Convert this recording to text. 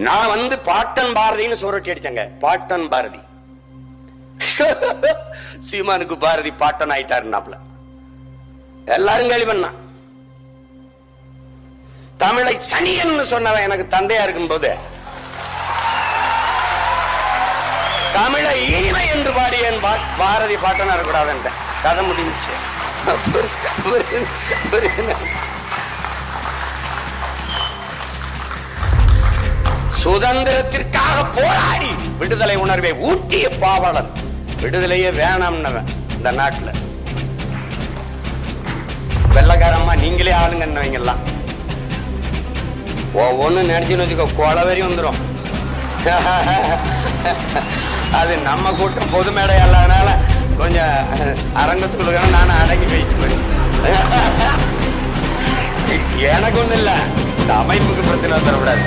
நான் வந்து பாட்டன் பாரதின்னு சுரட்டி அடிச்சங்க. பாட்டன் பாரதி. சீமானுக்கு பாரதி பாட்டன் ஆயிட்டாருனாப்ல. எல்லாரும் கேள்வி பண்ணா. தமிழை சனியன்னு சொன்னவன் எனக்கு தந்தையா இருக்கும் போது தமிழை இனிமை என்று பாடியன் பாரதி பாட்டனா இருக்கக்கூடாது. கதை முடிஞ்சு. சுதந்திரத்திற்காக போராடி விடுதலை உணர்வை ஊட்டிய பாவலன். விடுதலையே வேணாம்னவன் இந்த நாட்டுல. வெள்ளக்காரம்மா நீங்களே ஆளுங்கன்னவங்கெல்லாம் ஒவ்வொன்னு நினைச்சுன்னு வச்சுக்கோ, கொலவெறி வந்துடும். அது நம்ம கூட்டம் பொது மேடை இல்லாதனால கொஞ்சம் அரங்கத்துக்குள்ள நானும் அடங்கி போயிட்டு எனக்கு ஒண்ணு இல்ல, இந்த அமைப்புக்கு பிரச்சனை வந்துடக்கூடாது.